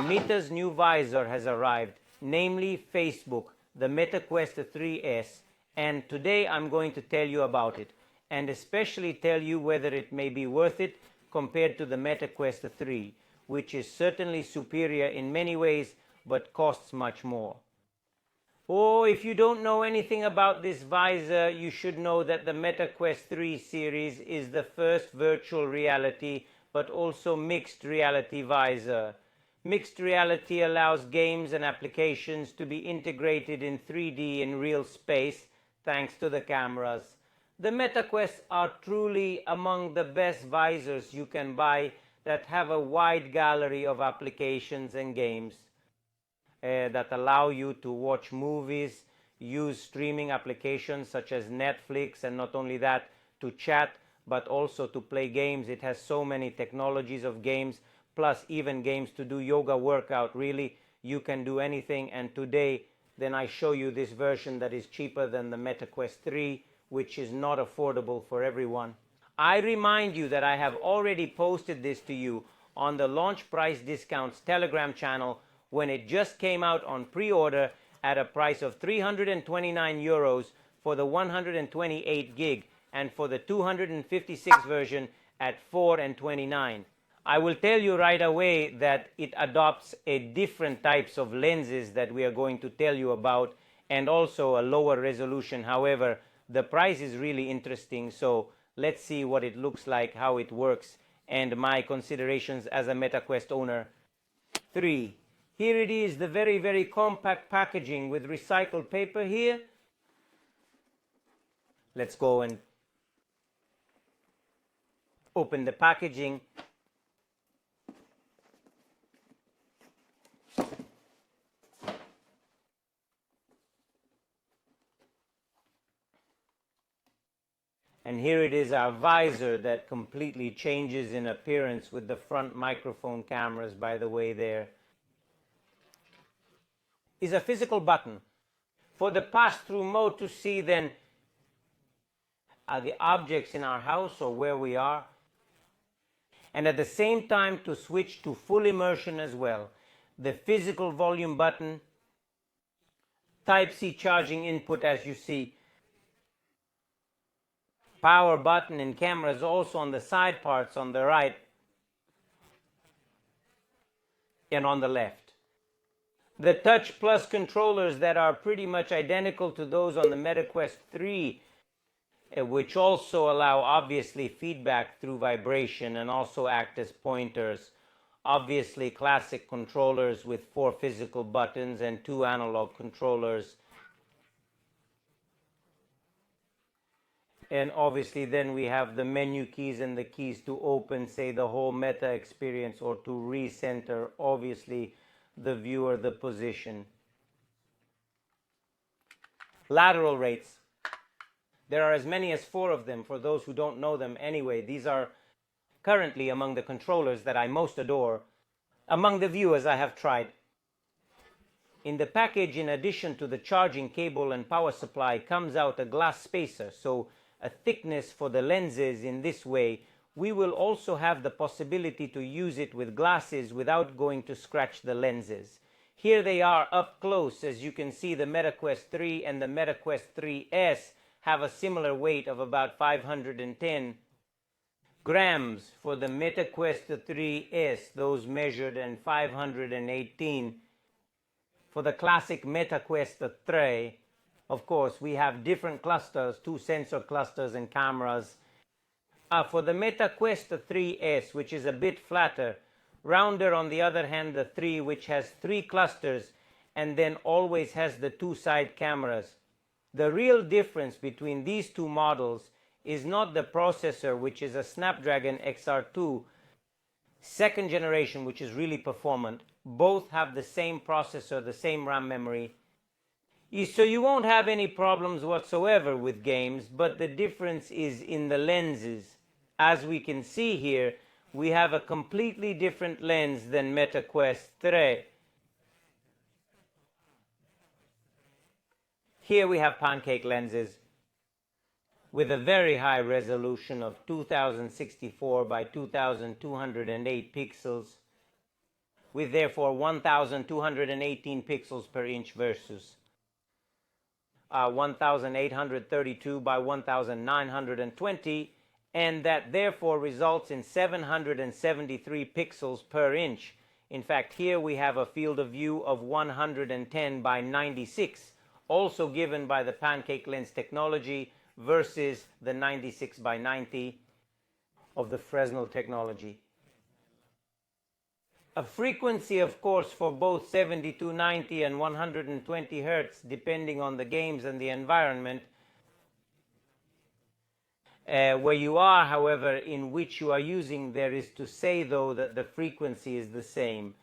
Meta's new visor has arrived, namely Facebook, the Meta Quest 3S, and today I'm going to tell you about it, and especially tell you whether it may be worth it compared to the Meta Quest 3, which is certainly superior in many ways, but costs much more. Oh, if you don't know anything about this visor, you should know that the Meta Quest 3 series is the first virtual reality, but also mixed reality visor. Mixed reality allows games and applications to be integrated in 3D in real space, thanks to the cameras. The Meta Quests are truly among the best visors you can buy that have a wide gallery of applications and games. That allow you to watch movies, use streaming applications such as Netflix, and not only that, to chat, but also to play games. It has so many technologies of games, plus even games to do yoga workout. Really, you can do anything. And today, then I show you this version that is cheaper than the Meta Quest 3, which is not affordable for everyone. I remind you that I have already posted this to you on the Launch Price Discounts Telegram channel when it just came out on pre-order at a price of 329 euros for the 128 gig and for the 256 version at 429. I will tell you right away that it adopts a different types of lenses that we are going to tell you about, and also a lower resolution. However, the price is really interesting, so let's see what it looks like, how it works, and my considerations as a MetaQuest owner. 3. Here it is, the very, very compact packaging with recycled paper here. Let's go and open the packaging. And here it is, our visor that completely changes in appearance with the front microphone cameras, by the way, there. Is a physical button for the pass-through mode to see then the objects in our house or where we are, and at the same time to switch to full immersion as well. The physical volume button, Type-C charging input, as you see, power button and cameras also on the side parts on the right and on the left. The Touch Plus controllers that are pretty much identical to those on the MetaQuest 3, which also allow obviously feedback through vibration and also act as pointers. Obviously classic controllers with 4 physical buttons and 2 analog controllers. And obviously then we have the menu keys and the keys to open, say, the whole Meta experience, or to recenter, obviously, the viewer, the position. Lateral rates. There are as many as 4 of them for those who don't know them anyway. These are currently among the controllers that I most adore, among the viewers I have tried. In the package, in addition to the charging cable and power supply, comes out a glass spacer, so a thickness for the lenses. In this way, we will also have the possibility to use it with glasses without going to scratch the lenses. Here they are up close. As you can see, the MetaQuest 3 and the MetaQuest 3S have a similar weight of about 510 grams for the MetaQuest 3S, those measured, and 518 for the classic MetaQuest 3. Of course, we have different clusters, 2 sensor clusters and cameras. For the MetaQuest 3S, which is a bit flatter, rounder on the other hand, the 3, which has 3 clusters and then always has the 2 side cameras. The real difference between these 2 models is not the processor, which is a Snapdragon XR2 second generation, which is really performant. Both have the same processor, the same RAM memory. So you won't have any problems whatsoever with games, but the difference is in the lenses. As we can see here, we have a completely different lens than MetaQuest 3. Here we have pancake lenses with a very high resolution of 2064 by 2208 pixels. with therefore 1218 pixels per inch versus 1832 by 1920, and that therefore results in 773 pixels per inch. In fact, here we have a field of view of 110 by 96, also given by the pancake lens technology versus the 96 by 90 of the Fresnel technology. A frequency, of course, for both 7290 and 120 Hertz, depending on the games and the environment. Where you are, however, in which you are using, there is to say, though, that the frequency is the same.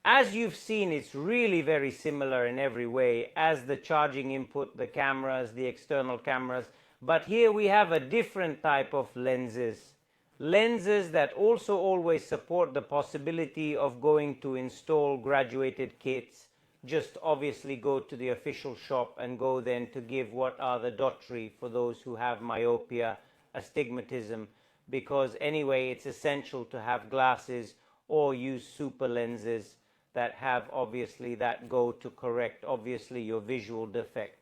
As you've seen, it's really very similar in every way, as the charging input, the cameras, the external cameras. But here we have a different type of lenses. Lenses that also always support the possibility of going to install graduated kits. Just obviously go to the official shop and go then to give what are the dottery for those who have myopia, astigmatism, because anyway it's essential to have glasses or use super lenses that have obviously that go to correct obviously your visual defect.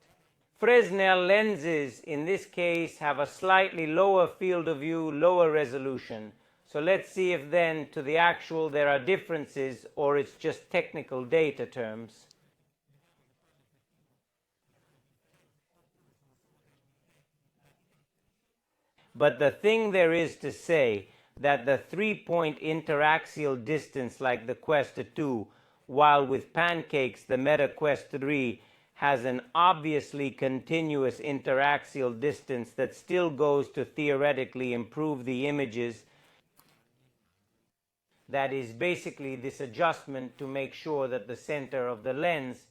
Fresnel lenses in this case have a slightly lower field of view, lower resolution. So let's see if then to the actual there are differences or it's just technical data terms. But the thing there is to say that the 3-point interaxial distance like the Quest 2, while with pancakes the Meta Quest 3 has an obviously continuous interaxial distance that still goes to theoretically improve the images. That is basically this adjustment to make sure that the center of the lens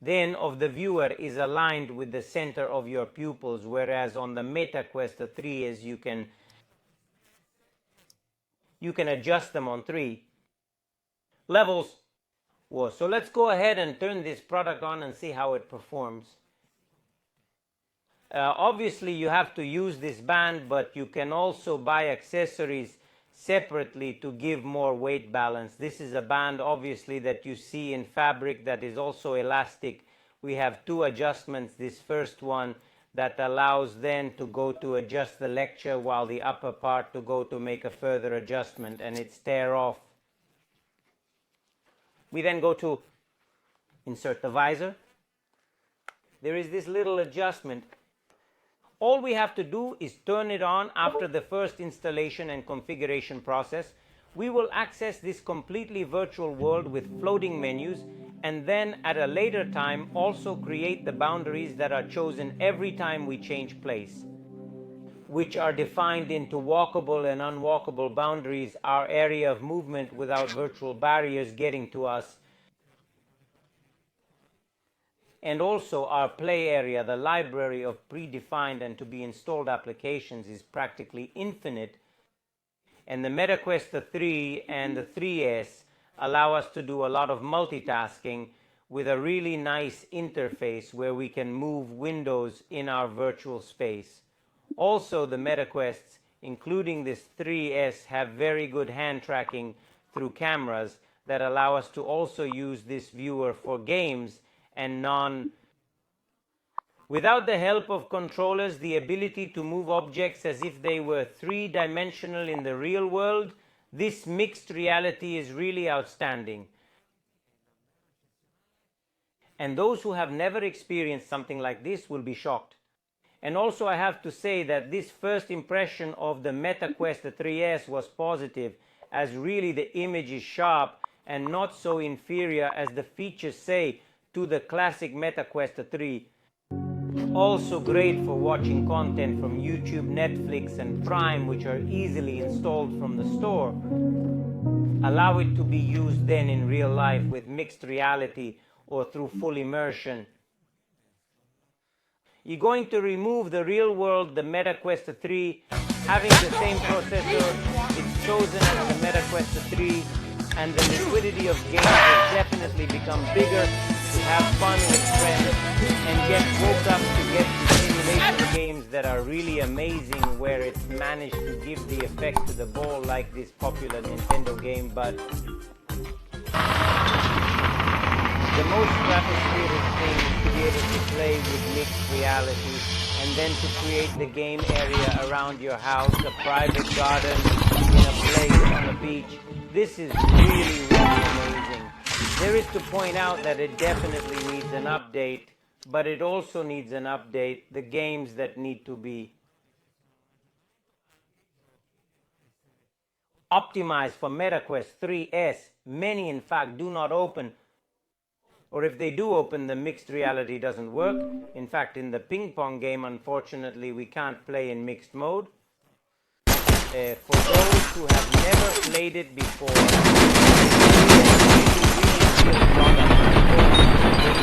then of the viewer is aligned with the center of your pupils, whereas on the Meta Quest 3 is you can adjust them on 3 levels. So let's go ahead and turn this product on and see how it performs. Obviously you have to use this band, but you can also buy accessories separately to give more weight balance. This is a band obviously that you see in fabric that is also elastic. We have 2 adjustments. This first one that allows then to go to adjust the lecture, while the upper part to go to make a further adjustment, and it's tear off. We then go to insert the visor. There is this little adjustment. All we have to do is turn it on after the first installation and configuration process. We will access this completely virtual world with floating menus, and then at a later time also create the boundaries that are chosen every time we change place, which are defined into walkable and unwalkable boundaries, our area of movement without virtual barriers getting to us. And also our play area, the library of predefined and to be installed applications is practically infinite. And the Meta Quest 3 and the 3S allow us to do a lot of multitasking with a really nice interface where we can move windows in our virtual space. Also, the Meta Quests, including this 3S, have very good hand tracking through cameras that allow us to also use this viewer for games and without the help of controllers, the ability to move objects as if they were 3-dimensional in the real world. This mixed reality is really outstanding. And those who have never experienced something like this will be shocked. And also I have to say that this first impression of the Meta Quest 3S was positive, as really the image is sharp and not so inferior as the features say to the classic Meta Quest 3. Also great for watching content from YouTube, Netflix and Prime, which are easily installed from the store. Allow it to be used then in real life with mixed reality or through full immersion. You're going to remove the real world, the Meta Quest 3, having the same processor. It's chosen as the Meta Quest 3, and the liquidity of games has definitely become bigger to have fun with friends and get woke up to get the simulation games that are really amazing, where it's managed to give the effect to the ball like this popular Nintendo game, but The most stratospheric thing is to be able to play with mixed reality and then to create the game area around your house, a private garden, in a place on a beach. This is really, really amazing. There is to point out that it definitely needs an update, but it also needs an update, the games that need to be optimized for MetaQuest 3S. Many, in fact, do not open, or if they do open, the mixed reality doesn't work. In fact, in the ping pong game, unfortunately, we can't play in mixed mode. For those who have never played it before,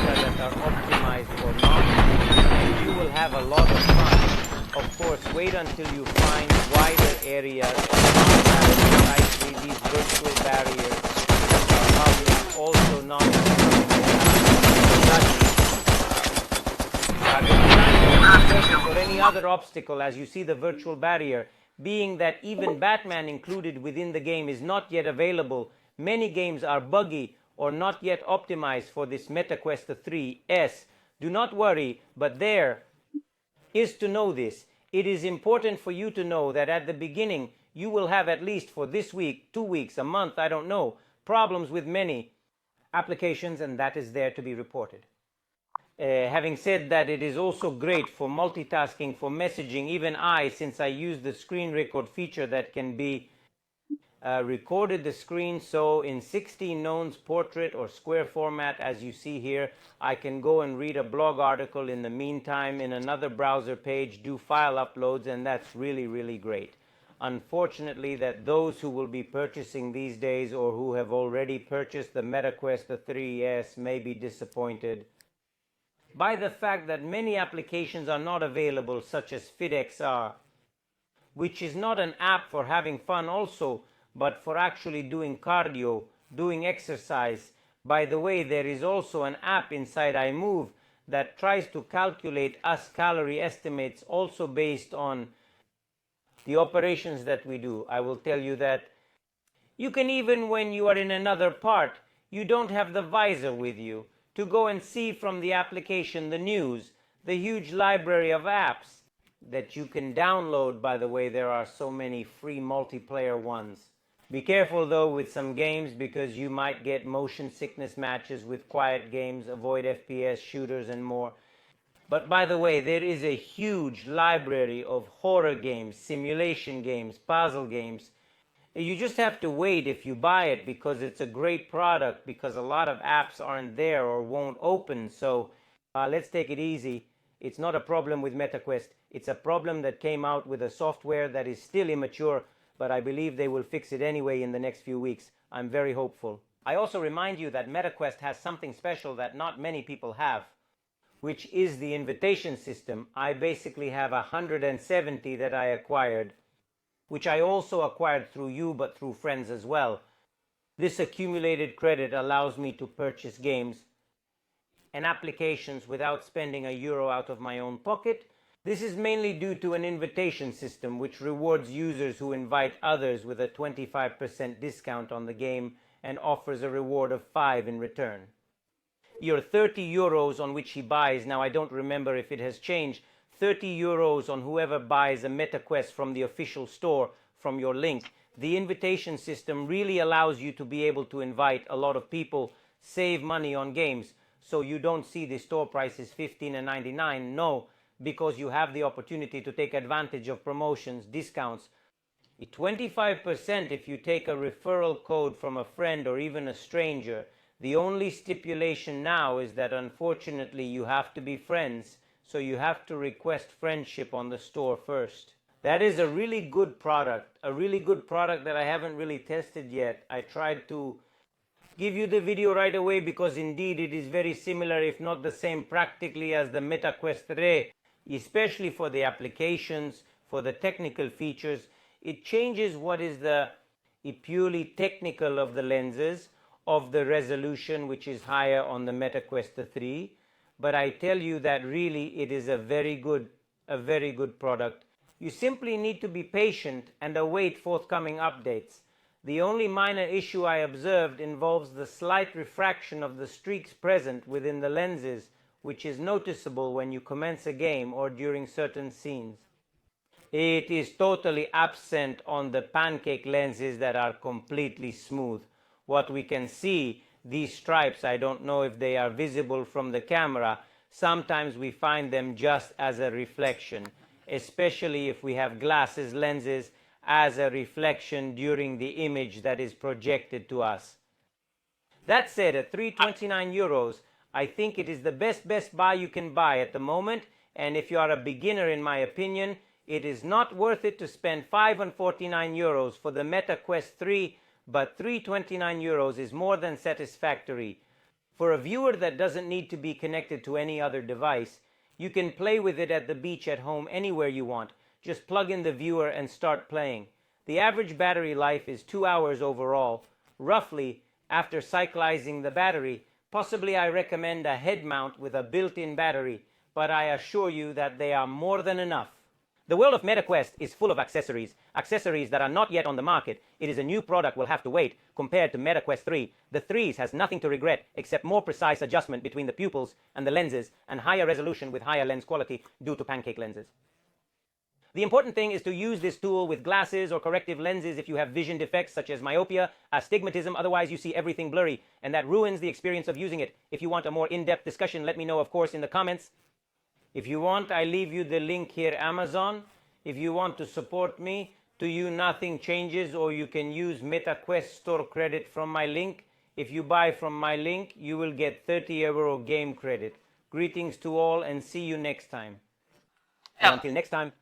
that are optimized or not, and you will have a lot of fun. Of course, wait until you find wider areas precisely these virtual barriers are public, also not or any other obstacle. As you see the virtual barrier, being that even Batman included within the game is not yet available, many games are buggy or not yet optimized for this MetaQuest 3S. Do not worry, but there is to know this. It is important for you to know that at the beginning you will have, at least for this week, 2 weeks, a month, I don't know, problems with many applications, and that is there to be reported. Having said that, it is also great for multitasking, for messaging. Even since I use the screen record feature that can be recorded the screen, so in 16 nones, portrait or square format, as you see here, I can go and read a blog article in the meantime in another browser page, do file uploads, and that's really, really great. Unfortunately, that those who will be purchasing these days or who have already purchased the MetaQuest 3S may be disappointed by the fact that many applications are not available, such as FitXR, which is not an app for having fun also, but for actually doing cardio, doing exercise. By the way, there is also an app inside iMove that tries to calculate us calorie estimates, also based on the operations that we do. I will tell you that you can, even when you are in another part, you don't have the visor with you, to go and see from the application the news, the huge library of apps that you can download. By the way, there are so many free multiplayer ones. Be careful though with some games, because you might get motion sickness matches with quiet games. Avoid FPS shooters and more. But by the way, there is a huge library of horror games, simulation games, puzzle games. You just have to wait if you buy it, because it's a great product, because a lot of apps aren't there or won't open. So let's take it easy. It's not a problem with MetaQuest. It's a problem that came out with a software that is still immature, but I believe they will fix it anyway in the next few weeks. I'm very hopeful. I also remind you that MetaQuest has something special that not many people have, which is the invitation system. I basically have 170 that I acquired, which I also acquired through you, but through friends as well. This accumulated credit allows me to purchase games and applications without spending €1 out of my own pocket. This is mainly due to an invitation system which rewards users who invite others with a 25% discount on the game and offers a reward of 5 in return. Your €30 on which he buys, now I don't remember if it has changed, €30 on whoever buys a MetaQuest from the official store from your link. The invitation system really allows you to be able to invite a lot of people, save money on games. So you don't see the store prices $15 and $99. No, because you have the opportunity to take advantage of promotions, discounts. 25% if you take a referral code from a friend or even a stranger. The only stipulation now is that unfortunately you have to be friends. So you have to request friendship on the store first. That is a really good product that I haven't really tested yet. I tried to give you the video right away because indeed it is very similar, if not the same practically, as the MetaQuest 3, especially for the applications, for the technical features. It changes what is the purely technical of the lenses, of the resolution, which is higher on the MetaQuest 3. But I tell you that really it is a very good product. You simply need to be patient and await forthcoming updates. The only minor issue I observed involves the slight refraction of the streaks present within the lenses, which is noticeable when you commence a game or during certain scenes. It is totally absent on the pancake lenses that are completely smooth. What we can see, these stripes, I don't know if they are visible from the camera. Sometimes we find them just as a reflection, especially if we have glasses lenses as a reflection during the image that is projected to us. That said, at €329, I think it is the best buy you can buy at the moment, and if you are a beginner, in my opinion, it is not worth it to spend €549 for the Meta Quest 3, but €329 is more than satisfactory. For a viewer that doesn't need to be connected to any other device, you can play with it at the beach, at home, anywhere you want. Just plug in the viewer and start playing. The average battery life is 2 hours overall. Roughly, after cyclizing the battery, possibly I recommend a head mount with a built-in battery, but I assure you that they are more than enough. The world of MetaQuest is full of accessories that are not yet on the market. It is a new product, will have to wait. Compared to MetaQuest 3, the 3's has nothing to regret except more precise adjustment between the pupils and the lenses and higher resolution with higher lens quality due to pancake lenses. The important thing is to use this tool with glasses or corrective lenses if you have vision defects such as myopia, astigmatism, otherwise you see everything blurry, and that ruins the experience of using it. If you want a more in-depth discussion, let me know, of course, in the comments. If you want, I leave you the link here, Amazon. If you want to support me, to you nothing changes, or you can use MetaQuest store credit from my link. If you buy from my link, you will get €30 game credit. Greetings to all and see you next time. And until next time.